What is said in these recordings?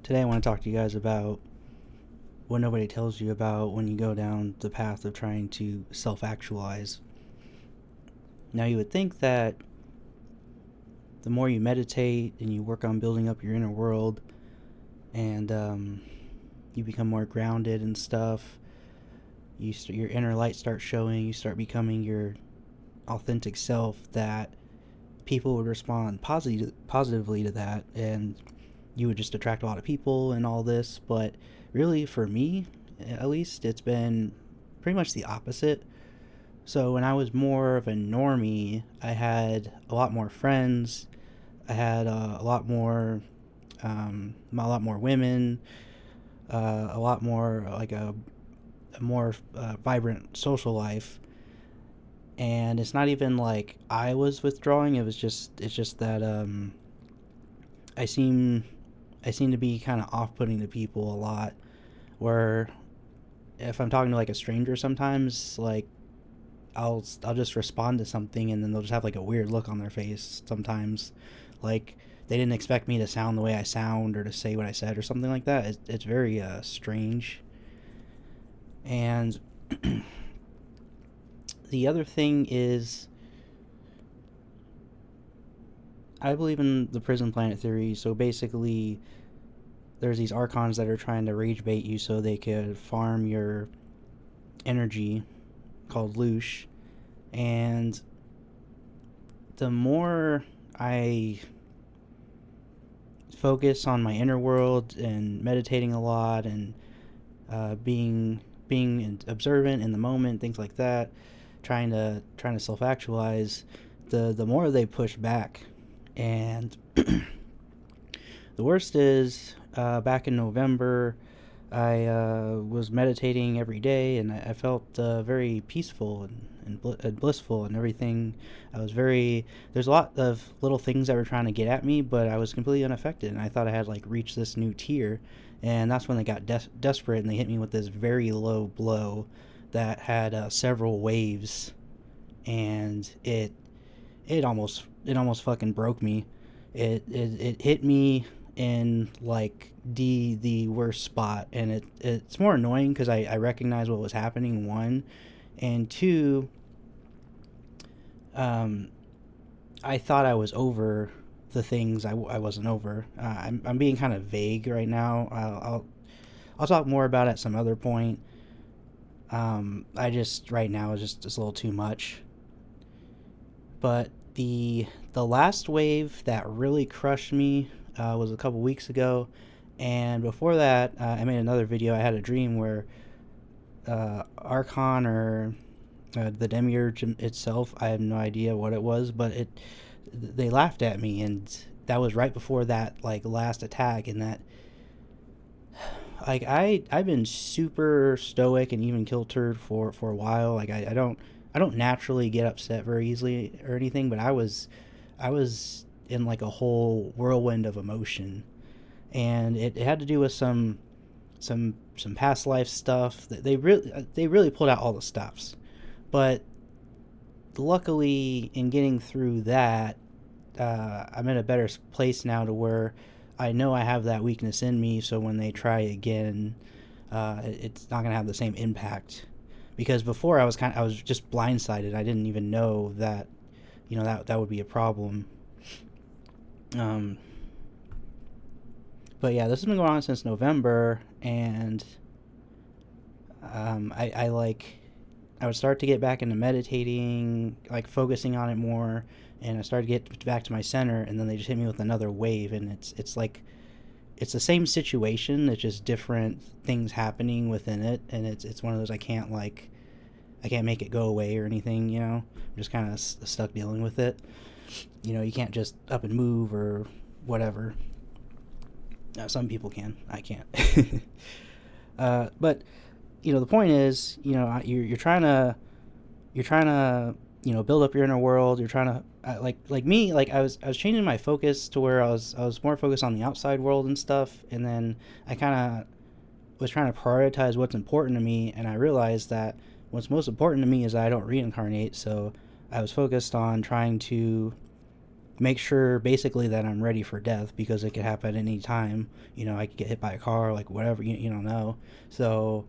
Today I want to talk to you guys about what nobody tells you about when you go down the path of trying to self-actualize. Now, you would think that the more you meditate and you work on building up your inner world and you become more grounded and stuff, your inner light starts showing, you start becoming your authentic self, that people would respond positively to that, and you would just attract a lot of people and all this. But really, for me at least, it's been pretty much the opposite. So when I was more of a normie, I had a lot more friends. I had a lot more women, a lot more like a more vibrant social life. And it's not even like I was withdrawing. It's just that I seem I seem to be kind of off-putting to people a lot. Where if I'm talking to like a stranger, sometimes like I'll just respond to something, and then they'll just have like a weird look on their face sometimes, like they didn't expect me to sound the way I sound or to say what I said or something like that. It's very strange. And the other thing is, I believe in the prison planet theory. So basically, there's these archons that are trying to rage bait you so they could farm your energy, called loosh. And the more I focus on my inner world and meditating a lot and being observant in the moment, things like that, trying to self actualize, the more they push back. And the worst is, back in November, I was meditating every day, and I felt very peaceful and blissful and everything. There's a lot of little things that were trying to get at me, but I was completely unaffected, and I thought I had like reached this new tier. And that's when they got desperate, and they hit me with this very low blow that had several waves, and it almost fucking broke me. It hit me in like the worst spot, and it's more annoying because I recognize what was happening, one, and two, I thought I was over the things I wasn't over. I'm being kind of vague right now. I'll talk more about it at some other point. I just right now is just a little too much. But the last wave that really crushed me was a couple weeks ago, and before that, I made another video. I had a dream where Archon, or the demiurge itself, I have no idea what it was, but they laughed at me, and that was right before that like last attack. And that, like, I've been super stoic and even kiltered for a while. Like I don't naturally get upset very easily or anything, but I was in like a whole whirlwind of emotion, and it had to do with some past life stuff. That they really pulled out all the stops. But luckily, in getting through that, I'm in a better place now to where I know I have that weakness in me. So when they try again, it's not gonna have the same impact. Because before, I was just blindsided. I didn't even know that, that would be a problem. Um, but yeah, this has been going on since November, and I like, I would start to get back into meditating, like focusing on it more, and I started to get back to my center, and then they just hit me with another wave, and it's like it's the same situation. It's just different things happening within it, and it's one of those I can't make it go away or anything. I'm just kind of stuck dealing with it. You can't just up and move or whatever. Some people can. I can't. But the point is, you're trying to build up your inner world. You're trying to like me, like I was changing my focus to where I was more focused on the outside world and stuff, and then I kind of was trying to prioritize what's important to me, and I realized that what's most important to me is that I don't reincarnate. So I was focused on trying to make sure basically that I'm ready for death, because it could happen at any time. I could get hit by a car, like whatever. You don't know. So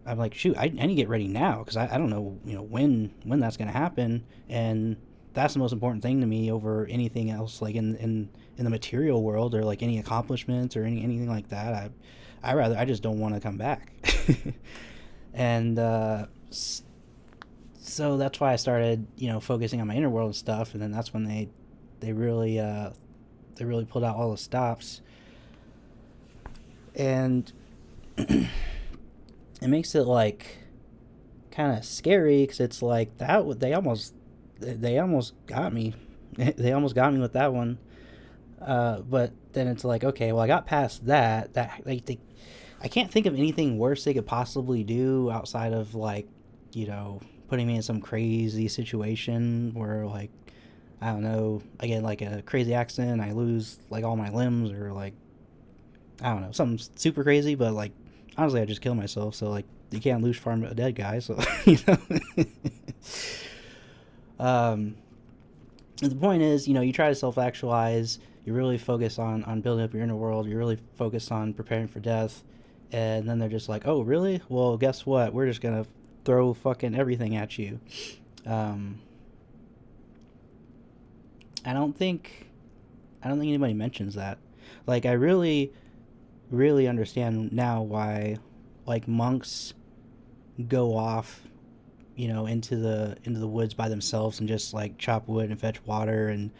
I'm like, shoot, I need to get ready now, because I don't know, when that's gonna happen, and that's the most important thing to me over anything else, like in the material world, or like any accomplishments or anything like that. I just don't want to come back. And so that's why I started, focusing on my inner world and stuff, and then that's when they really pulled out all the stops, and it makes it like kind of scary, because it's like that they almost got me. They almost got me with that one. But then it's like, okay, well, I got past that. That like I can't think of anything worse they could possibly do outside of, like, putting me in some crazy situation where, like, I don't know, I get like a crazy accident, I lose like all my limbs, or like, I don't know, something super crazy. But like, honestly, I just kill myself. So like, you can't lose farm a dead guy. So um, the point is, you try to self-actualize. You really focus on building up your inner world. You really focus on preparing for death, and then they're just like, "Oh, really? Well, guess what? We're just gonna throw fucking everything at you." Um, I don't think anybody mentions that. Like, I really, really understand now why, like, monks go off, into the woods by themselves, and just like chop wood and fetch water, and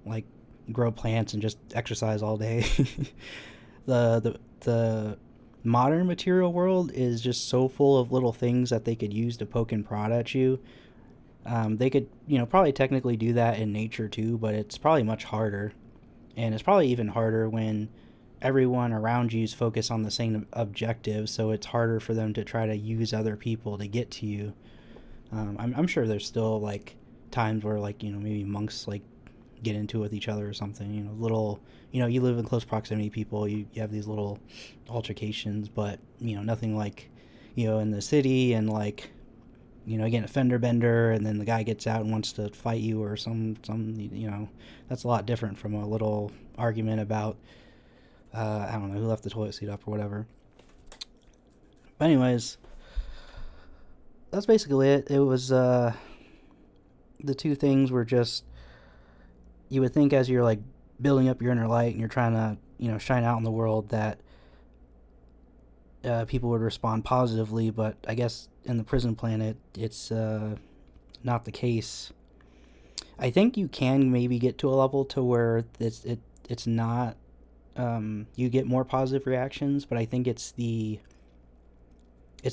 like grow plants and just exercise all day. The modern material world is just so full of little things that they could use to poke and prod at you. They could, probably technically do that in nature too, but it's probably much harder. And it's probably even harder when everyone around you is focused on the same objective, so it's harder for them to try to use other people to get to you. I'm sure there's still like times where, like, maybe monks like get into it with each other or something. Little, you live in close proximity to people. You have these little altercations, but nothing like, in the city, and like, again, a fender bender, and then the guy gets out and wants to fight you, or that's a lot different from a little argument about, I don't know, who left the toilet seat up or whatever. But anyways, that's basically it. It was, the two things were just, you would think as you're like building up your inner light and you're trying to, shine out in the world, that people would respond positively, but I guess in the prison planet, it's not the case. I think you can maybe get to a level to where it's not, you get more positive reactions, but I think it's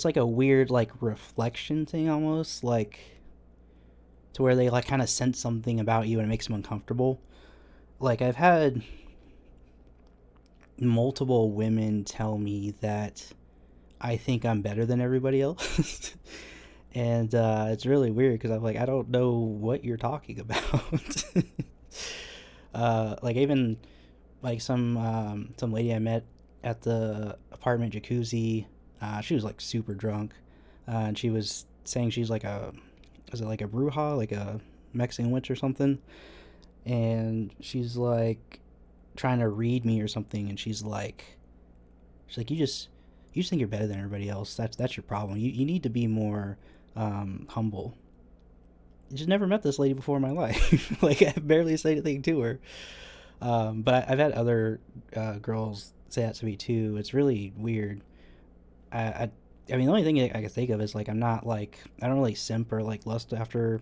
like a weird like reflection thing, almost like, to where they like kind of sense something about you and it makes them uncomfortable. Like, I've had multiple women tell me that I think I'm better than everybody else. And it's really weird, because I'm like, I don't know what you're talking about. Like, even like some lady I met at the apartment jacuzzi, she was like super drunk, and she was saying she's like is it like a bruja, like a Mexican witch or something? And she's like trying to read me or something, and she's like, you just think you're better than everybody else. That's your problem. You need to be more humble. I just never met this lady before in my life. Like, I barely said anything to her. But I've had other girls say that to me too. It's really weird. I, I I mean, the only thing I can think of is, like, I'm not like, I don't really simp or like lust after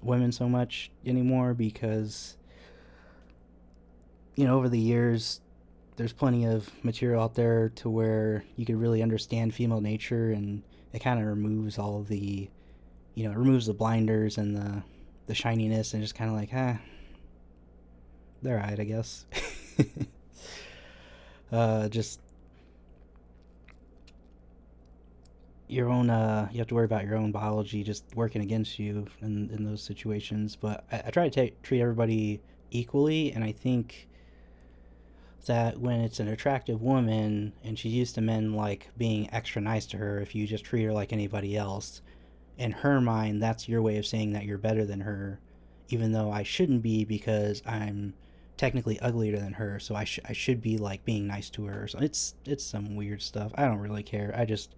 women so much anymore, because over the years, there's plenty of material out there to where you can really understand female nature, and it kind of removes all of the, it removes the blinders and the shininess, and just kind of like, they're alright, I guess. Just your own, you have to worry about your own biology just working against you in those situations. But I try to treat everybody equally, and I think that when it's an attractive woman and she's used to men like being extra nice to her, if you just treat her like anybody else, in her mind, that's your way of saying that you're better than her, even though I shouldn't be because I'm technically uglier than her, so I should be like being nice to her. So it's some weird stuff. I don't really care. I just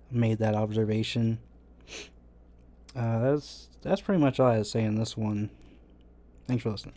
made that observation. That's pretty much all I had to say in this one. Thanks for listening.